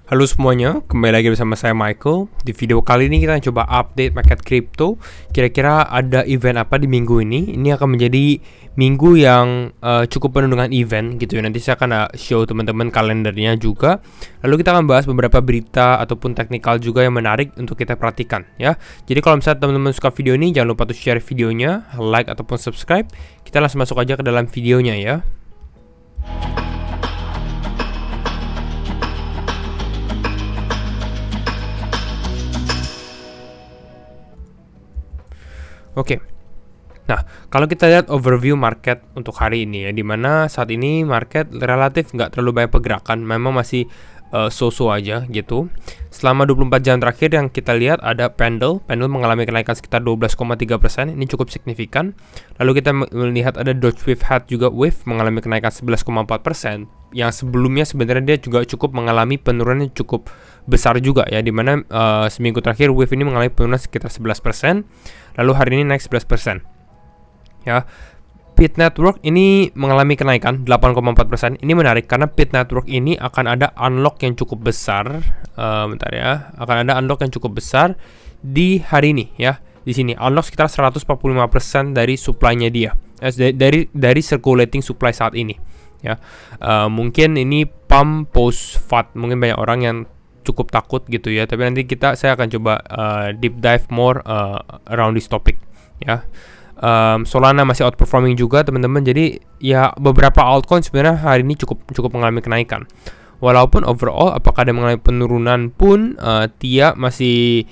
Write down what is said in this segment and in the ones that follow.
Halo semuanya, kembali lagi bersama saya Michael. Di video kali ini kita coba update market crypto. Kira-kira ada event apa di minggu ini? Ini akan menjadi minggu yang cukup penuh dengan event gitu ya. Nanti saya akan show teman-teman kalendernya juga. Lalu kita akan bahas beberapa berita ataupun teknikal juga yang menarik untuk kita perhatikan ya. Jadi kalau misalnya teman-teman suka video ini, jangan lupa untuk share videonya, like ataupun subscribe. Kita langsung masuk aja ke dalam videonya ya. Oke. Nah, kalau kita lihat overview market untuk hari ini ya, dimana saat ini market relatif nggak terlalu banyak pergerakan, memang masih so-so aja gitu. Selama 24 jam terakhir yang kita lihat ada pendle mengalami kenaikan sekitar 12,3%, ini cukup signifikan. Lalu kita melihat ada Doge Swift Hat juga Wave mengalami kenaikan 11,4%, yang sebelumnya sebenarnya dia juga cukup mengalami penurunan yang cukup besar juga ya, dimana seminggu terakhir Wave ini mengalami penurunan sekitar 11%, lalu hari ini naik 11% ya. Pit Network ini mengalami kenaikan 8,4%. Ini menarik karena Pit Network ini akan ada unlock yang cukup besar. Bentar ya, akan ada unlock yang cukup besar di hari ini ya. Di sini unlock sekitar 145% dari supply-nya dia. Dari circulating supply saat ini ya. Mungkin ini pump post FAT. Mungkin banyak orang yang cukup takut gitu ya. Tapi nanti saya akan coba deep dive more around this topic ya. Solana masih outperforming juga teman-teman. Jadi ya beberapa altcoin sebenarnya hari ini cukup mengalami kenaikan. Walaupun overall apakah ada mengalami penurunan pun, TIA masih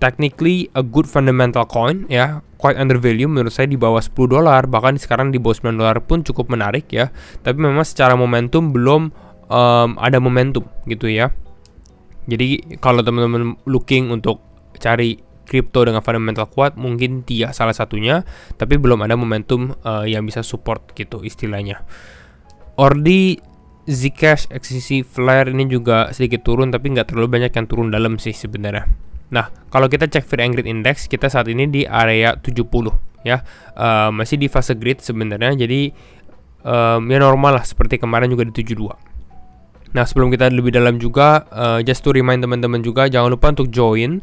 technically a good fundamental coin ya. Quite under value menurut saya, di bawah $10, bahkan sekarang di bawah $9 pun cukup menarik ya. Tapi memang secara momentum belum ada momentum gitu ya. Jadi kalau teman-teman looking untuk cari kripto dengan fundamental kuat, mungkin TIA salah satunya, tapi belum ada momentum yang bisa support gitu istilahnya. Ordi, Zcash, XCC, Flare ini juga sedikit turun, tapi nggak terlalu banyak yang turun dalam sih sebenarnya. Nah, kalau kita cek Fear and Greed Index, kita saat ini di area 70 ya, masih di fase greed sebenarnya, jadi ya normal lah, seperti kemarin juga di 72. Nah, sebelum kita lebih dalam juga, just to remind teman-teman juga, jangan lupa untuk join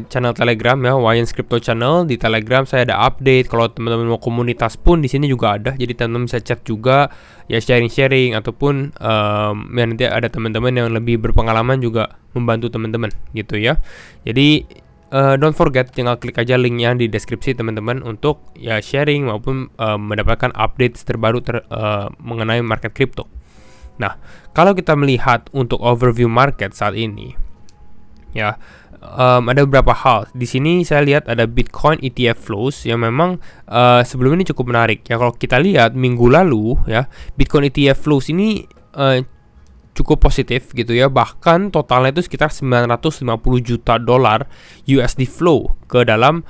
channel Telegram ya, Wayans Crypto Channel. Di Telegram saya ada update. Kalau teman-teman mau komunitas pun di sini juga ada. Jadi teman-teman bisa chat juga, ya sharing-sharing ataupun ya nanti ada teman-teman yang lebih berpengalaman juga membantu teman-teman gitu ya. Jadi don't forget, tinggal klik aja linknya di deskripsi teman-teman untuk ya sharing maupun mendapatkan update terbaru mengenai market crypto. Nah, kalau kita melihat untuk overview market saat ini, ya ada beberapa hal. Di sini saya lihat ada Bitcoin ETF flows yang memang sebelum ini cukup menarik. Ya, kalau kita lihat minggu lalu, ya Bitcoin ETF flows ini cukup positif gitu ya. Bahkan totalnya itu sekitar $950 juta USD flow ke dalam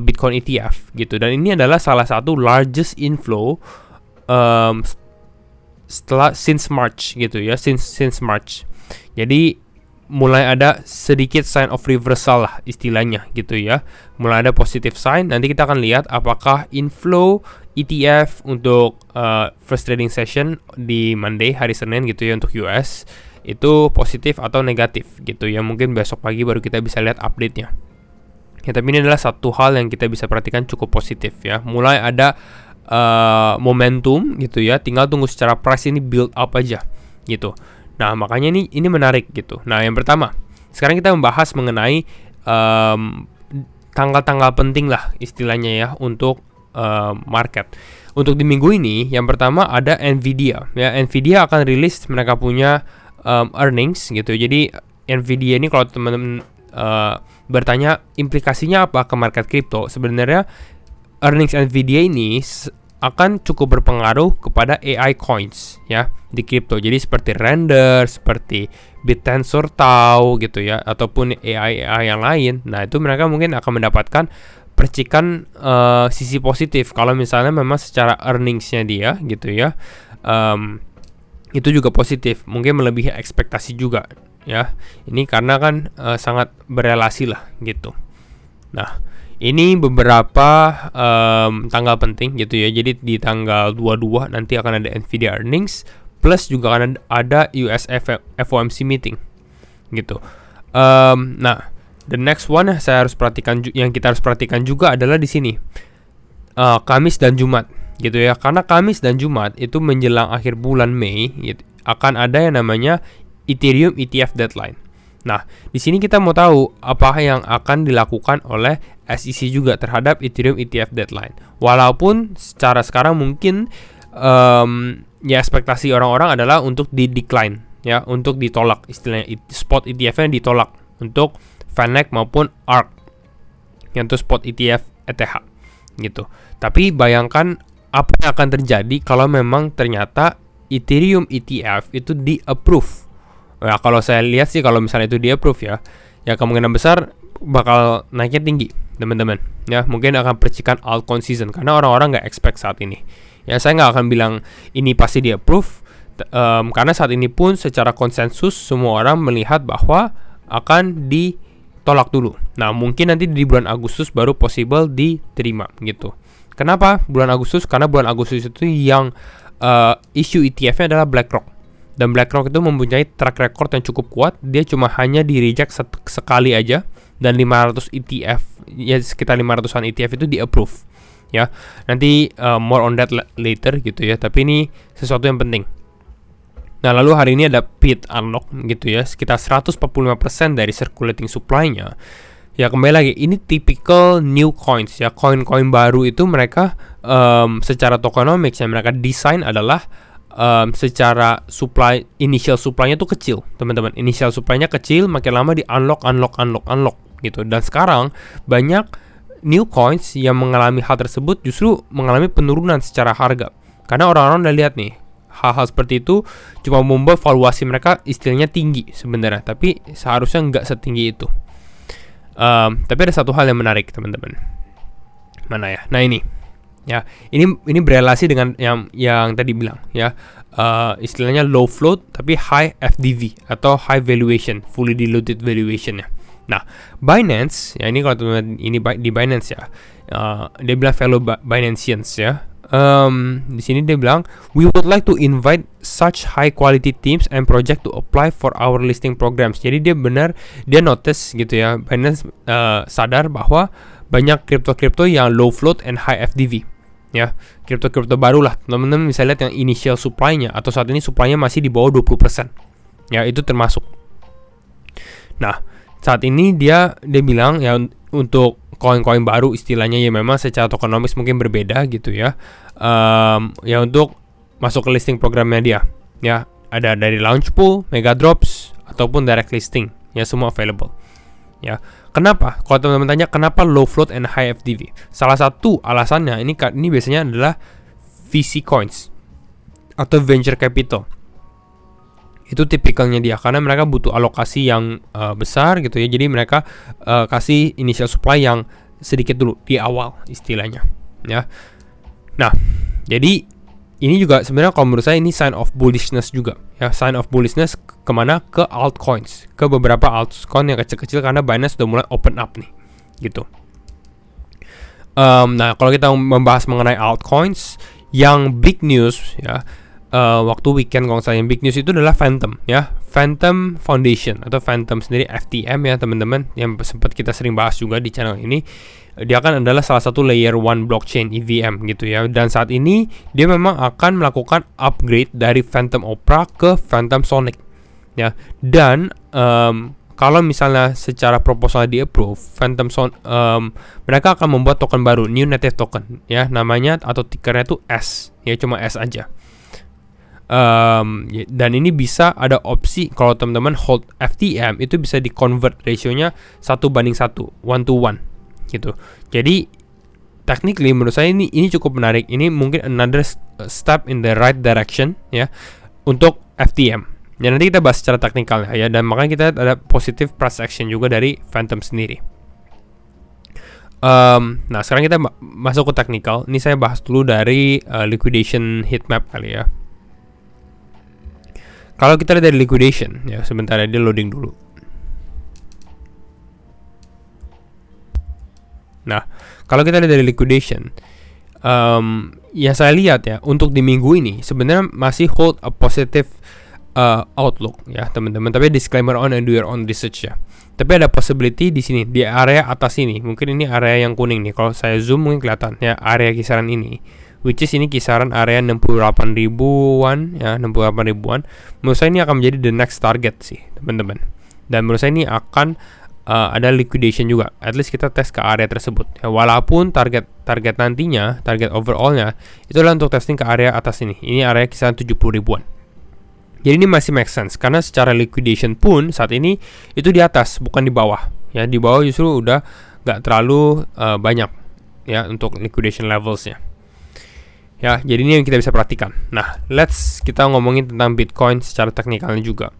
Bitcoin ETF gitu. Dan ini adalah salah satu largest inflow setelah since March gitu ya, since March. Jadi mulai ada sedikit sign of reversal lah istilahnya gitu ya. Mulai ada positive sign. Nanti kita akan lihat apakah inflow ETF untuk first trading session di Monday, hari Senin gitu ya, untuk US itu positif atau negatif gitu ya. Mungkin besok pagi baru kita bisa lihat update-nya. Ya, tapi ini adalah satu hal yang kita bisa perhatikan cukup positif ya. Mulai ada momentum gitu ya, tinggal tunggu secara price ini build up aja gitu. Nah, makanya ini menarik gitu. Nah, yang pertama, sekarang kita membahas mengenai tanggal-tanggal penting lah istilahnya ya untuk market. Untuk di minggu ini, yang pertama ada Nvidia ya. Nvidia akan rilis mereka punya earnings gitu. Jadi Nvidia ini kalau teman-teman bertanya implikasinya apa ke market crypto, sebenarnya earnings Nvidia ini akan cukup berpengaruh kepada AI coins ya di crypto. Jadi seperti Render, seperti BitTensor Tau gitu ya, ataupun AI yang lain. Nah, itu mereka mungkin akan mendapatkan percikan sisi positif kalau misalnya memang secara earningsnya dia gitu ya, itu juga positif, mungkin melebihi ekspektasi juga ya. Ini karena kan sangat berelasi lah gitu. Nah, ini beberapa tanggal penting gitu ya. Jadi di tanggal 22 nanti akan ada Nvidia earnings. plus juga akan ada US FOMC meeting gitu. Nah, the next one yang kita harus perhatikan juga adalah di sini Kamis dan Jumat gitu ya, karena Kamis dan Jumat itu menjelang akhir bulan Mei gitu, akan ada yang namanya Ethereum ETF deadline. Nah, di sini kita mau tahu apa yang akan dilakukan oleh SEC juga terhadap Ethereum ETF deadline. Walaupun secara sekarang mungkin ya ekspektasi orang-orang adalah untuk di-decline ya, untuk ditolak, istilahnya spot ETF-nya ditolak untuk VanEck maupun ARK yang itu spot ETF ETH gitu. Tapi bayangkan apa yang akan terjadi kalau memang ternyata Ethereum ETF itu di-approve. Ya, kalau saya lihat sih kalau misalnya itu di-approve ya kemungkinan besar bakal naiknya tinggi, teman-teman. Ya, mungkin akan percikan altcoin season karena orang-orang nggak expect saat ini. Ya, saya nggak akan bilang ini pasti di-approve, karena saat ini pun secara konsensus semua orang melihat bahwa akan ditolak dulu. Nah, mungkin nanti di bulan Agustus baru possible diterima gitu. Kenapa bulan Agustus? Karena bulan Agustus itu yang issue ETF-nya adalah BlackRock. Dan BlackRock itu mempunyai track record yang cukup kuat. Dia cuma hanya di reject sekali aja. Dan 500 ETF, ya sekitar 500-an ETF itu di-approve. Ya, nanti more on that later gitu ya. Tapi ini sesuatu yang penting. Nah, lalu hari ini ada PET unlock gitu ya. Sekitar 145% dari circulating supply-nya. Ya, kembali lagi, ini typical new coins ya. Koin-koin baru itu mereka secara tokenomics yang mereka desain adalah secara initial supply-nya tuh kecil, teman-teman. Initial supply-nya kecil, makin lama di unlock gitu. Dan sekarang banyak new coins yang mengalami hal tersebut justru mengalami penurunan secara harga. Karena orang-orang udah lihat nih, hal-hal seperti itu cuma membuat valuasi mereka istilahnya tinggi sebenarnya, tapi seharusnya nggak setinggi itu. Tapi ada satu hal yang menarik, teman-teman. Mana ya? Nah, ini. Ya, ini berelasi dengan yang tadi bilang ya, istilahnya low float tapi high FDV atau high valuation, fully diluted valuation ya. Nah, Binance ya, ini kalau teman-teman ini di Binance ya, dia bilang fellow Binanceans ya. Di sini dia bilang, we would like to invite such high quality teams and project to apply for our listing programs. Jadi dia notice gitu ya, Binance sadar bahwa banyak kripto yang low float and high FDV. Ya, kripto baru lah. Teman-teman bisa lihat yang initial supply-nya atau saat ini supply-nya masih di bawah 20%. Ya, itu termasuk. Nah, saat ini dia bilang ya, untuk koin-koin baru istilahnya ya memang secara tokenomics mungkin berbeda gitu ya. Ya untuk masuk ke listing programnya dia. Ya, ada dari launch pool, mega drops ataupun direct listing. Ya, semua available. Ya, kenapa? Kalau teman-teman tanya kenapa low float and high FDV, salah satu alasannya ini biasanya adalah VC coins atau venture capital. Itu tipikalnya dia karena mereka butuh alokasi yang besar gitu ya. Jadi mereka kasih initial supply yang sedikit dulu di awal istilahnya. Ya. Nah, jadi ini juga sebenarnya kalau menurut saya ini sign of bullishness juga ya, sign of bullishness kemana? Ke altcoins, ke beberapa altcoin yang kecil-kecil karena Binance sudah mulai open up nih gitu. Nah, kalau kita membahas mengenai altcoins yang big news ya, waktu weekend kalau saya yang big news itu adalah Phantom ya, Phantom Foundation atau Phantom sendiri FTM ya teman-teman, yang sempat kita sering bahas juga di channel ini. Dia kan adalah salah satu layer 1 blockchain EVM gitu ya. Dan saat ini dia memang akan melakukan upgrade dari Phantom Opera ke Phantom Sonic ya. Dan kalau misalnya secara proposal di approve, mereka akan membuat token baru, new native token ya, namanya atau tickernya itu S ya, cuma S aja. Dan ini bisa ada opsi kalau teman-teman hold FTM itu bisa di convert rasionya 1:1, 1:1 gitu. Jadi technically menurut saya ini cukup menarik. Ini mungkin another step in the right direction ya untuk FTM. Ya, nanti kita bahas secara teknikal ya, dan makanya kita ada positive price action juga dari Phantom sendiri. Nah, sekarang kita masuk ke teknikal. Ini saya bahas dulu dari liquidation heatmap kali ya. Kalau kita lihat dari liquidation ya, sebentar ya, dia loading dulu. Nah, kalau kita lihat dari liquidation, Ya saya lihat ya untuk di minggu ini sebenarnya masih hold a positive outlook ya teman-teman. Tapi disclaimer on and do your own research ya. Tapi ada possibility di sini di area atas ini. Mungkin ini area yang kuning nih. Kalau saya zoom mungkin kelihatan ya area kisaran ini. Which is ini kisaran area 68 ribuan ya, 68 ribuan. Menurut saya ini akan menjadi the next target sih teman-teman. Dan menurut saya ini akan ada liquidation juga. At least kita tes ke area tersebut. Ya, walaupun target nantinya, target overallnya itu adalah untuk testing ke area atas ini. Ini area kisaran 70 ribuan. Jadi ini masih make sense karena secara liquidation pun saat ini itu di atas bukan di bawah. Ya di bawah justru udah nggak terlalu banyak ya untuk liquidation levelsnya. Ya jadi ini yang kita bisa perhatikan. Nah kita ngomongin tentang Bitcoin secara teknikalnya juga.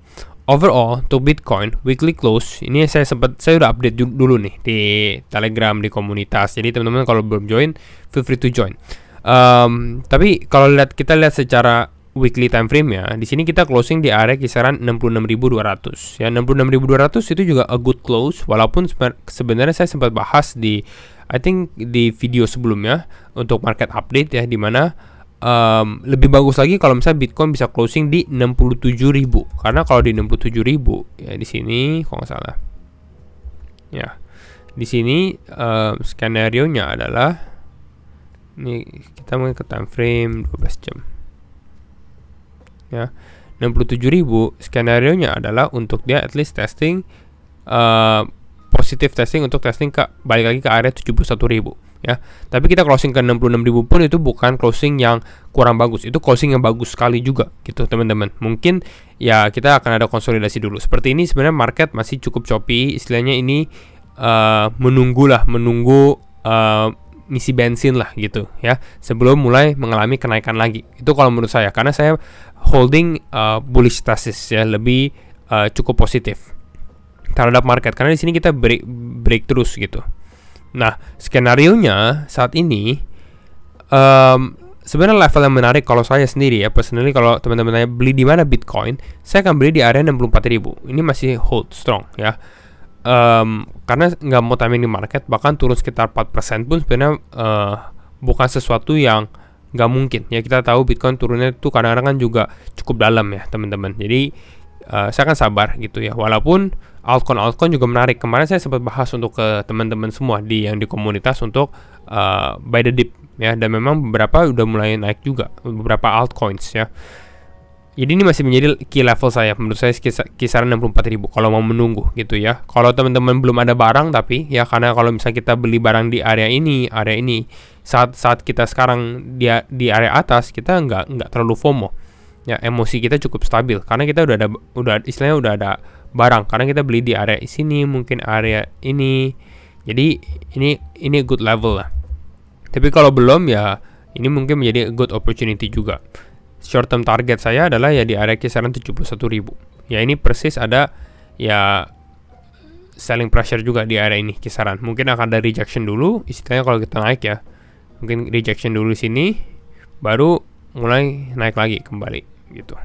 Overall untuk Bitcoin weekly close ini saya udah update dulu nih di Telegram di komunitas. Jadi teman-teman kalau belum join feel free to join. Tapi kalau kita lihat secara weekly time frame ya, di sini kita closing di area kisaran 66.200 ya. 66.200 itu juga a good close walaupun sebenarnya saya sempat bahas di I think di video sebelumnya untuk market update ya, di mana lebih bagus lagi kalau misalnya Bitcoin bisa closing di 67.000 karena kalau di 67.000 ya di sini kalau nggak salah ya di sini skenario nya adalah ini kita mau ke time frame 12 jam ya 67.000 skenario nya adalah untuk dia at least testing positive testing untuk testing balik lagi ke area 71.000 ya. Tapi kita closing ke 66.000 pun itu bukan closing yang kurang bagus, itu closing yang bagus sekali juga gitu teman-teman. Mungkin ya kita akan ada konsolidasi dulu. Seperti ini sebenarnya market masih cukup choppy, istilahnya ini menunggu misi bensin lah gitu ya sebelum mulai mengalami kenaikan lagi. Itu kalau menurut saya karena saya holding bullish thesis ya, lebih cukup positif terhadap market karena di sini kita break terus gitu. Nah, skenario-nya saat ini sebenarnya level yang menarik kalau saya sendiri ya, personally kalau teman-teman tanya beli di mana Bitcoin, saya akan beli di area 64.000. Ini masih hold strong ya. Karena nggak mau timing di market, bahkan turun sekitar 4% pun sebenarnya bukan sesuatu yang nggak mungkin ya. Kita tahu Bitcoin turunnya itu kadang-kadang kan juga cukup dalam ya teman-teman. Jadi saya akan sabar gitu ya. Walaupun altcoin juga menarik. Kemarin saya sempat bahas untuk ke teman-teman semua yang di komunitas untuk buy the dip ya. Dan memang beberapa udah mulai naik juga beberapa altcoins ya. Jadi ini masih menjadi key level saya, menurut saya kisaran 64.000 kalau mau menunggu gitu ya. Kalau teman-teman belum ada barang tapi ya, karena kalau misalnya kita beli barang di area ini saat kita sekarang di area atas, kita nggak terlalu FOMO ya, emosi kita cukup stabil karena kita istilahnya udah ada barang, karena kita beli di area sini, mungkin area ini. Jadi ini good level lah. Tapi kalau belum ya ini mungkin menjadi good opportunity juga. Short term target saya adalah ya di area kisaran 71.000. Ya ini persis ada ya selling pressure juga di area ini kisaran. Mungkin akan ada rejection dulu, istilahnya kalau kita naik ya. Mungkin rejection dulu di sini baru mulai naik lagi kembali gitu.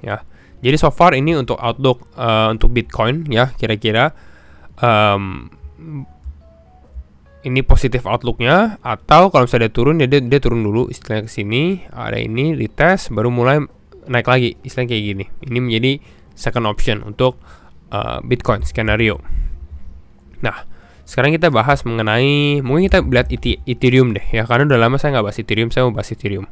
Ya. Jadi so far ini untuk outlook untuk Bitcoin ya, kira-kira ini positif outlooknya, atau kalau misalnya dia turun dia turun dulu istilahnya ke sini, ada ini retest baru mulai naik lagi istilahnya kayak gini. Ini menjadi second option untuk Bitcoin skenario. Nah sekarang kita bahas mengenai, mungkin kita lihat Ethereum deh ya, karena udah lama saya nggak bahas Ethereum, saya mau bahas Ethereum.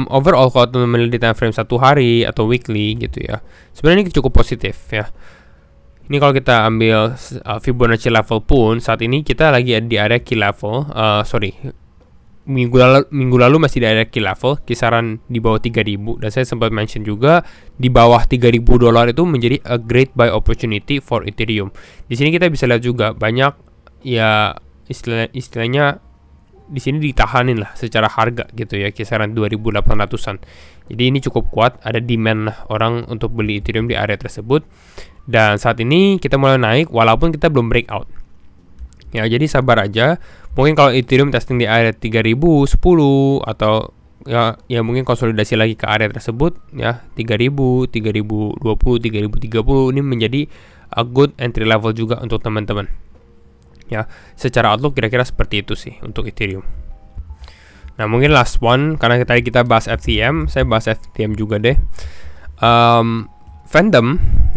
Overall kalau teman-teman di time frame 1 hari atau weekly gitu ya, sebenarnya ini cukup positif ya. Ini kalau kita ambil Fibonacci level pun saat ini kita lagi di area key level. Minggu lalu masih di area key level kisaran di bawah 3.000, dan saya sempat mention juga di bawah $3.000 itu menjadi a great buy opportunity for Ethereum. Di sini kita bisa lihat juga banyak ya istilahnya di sini ditahanin lah secara harga gitu ya, kisaran 2.800-an. Jadi ini cukup kuat, ada demand lah orang untuk beli Ethereum di area tersebut. Dan saat ini kita mulai naik walaupun kita belum breakout. Ya, jadi sabar aja. Mungkin kalau Ethereum testing di area 3.010 atau ya mungkin konsolidasi lagi ke area tersebut ya, 3.000, 3.020, 3.030 ini menjadi a good entry level juga untuk teman-teman. Ya, secara outlook kira-kira seperti itu sih untuk Ethereum. Nah, mungkin last one, karena tadi kita bahas FTM, saya bahas FTM juga deh. Phantom,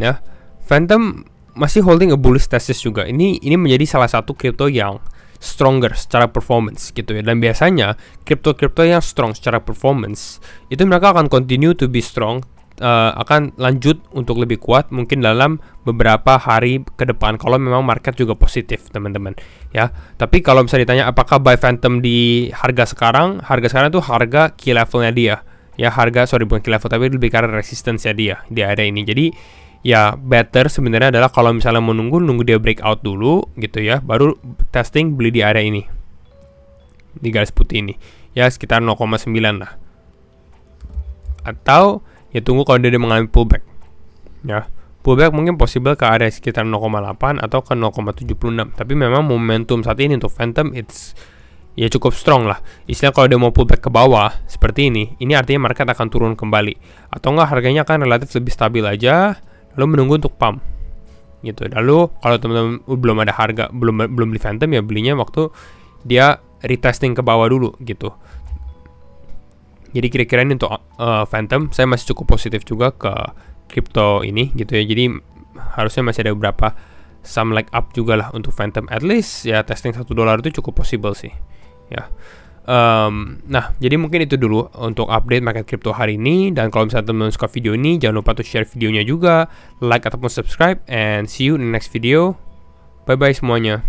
ya, Phantom masih holding a bullish thesis juga. Ini menjadi salah satu kripto yang stronger secara performance gitu ya. Dan biasanya kripto-kripto yang strong secara performance itu mereka akan continue to be strong, akan lanjut untuk lebih kuat mungkin dalam beberapa hari ke depan kalau memang market juga positif, teman-teman ya. Tapi kalau misalnya ditanya apakah buy Phantom di harga sekarang itu harga key levelnya dia ya, bukan key level tapi lebih karena resistance-nya dia di area ini. Jadi ya better sebenarnya adalah kalau misalnya mau nunggu dia breakout dulu gitu ya, baru testing beli di area ini, di garis putih ini ya, sekitar 0,9 lah, atau ya tunggu kalau dia mengalami pullback ya. Pullback mungkin possible ke area sekitar 0,8 atau ke 0,76. Tapi memang momentum saat ini untuk Phantom it's ya cukup strong lah. Istilah kalau dia mau pullback ke bawah seperti ini artinya market akan turun kembali, atau enggak harganya akan relatif lebih stabil aja, lalu menunggu untuk pump gitu. Lalu kalau teman-teman belum ada harga, belum beli Phantom, ya belinya waktu dia retesting ke bawah dulu gitu. Jadi kira-kira ini untuk Phantom, saya masih cukup positif juga ke crypto ini gitu ya. Jadi harusnya masih ada beberapa some leg up juga lah untuk Phantom. At least ya testing $1 itu cukup possible sih ya. Nah, jadi mungkin itu dulu untuk update market crypto hari ini. Dan kalau misalnya teman-teman suka video ini, jangan lupa untuk share videonya juga, like ataupun subscribe, and see you in the next video. Bye bye semuanya.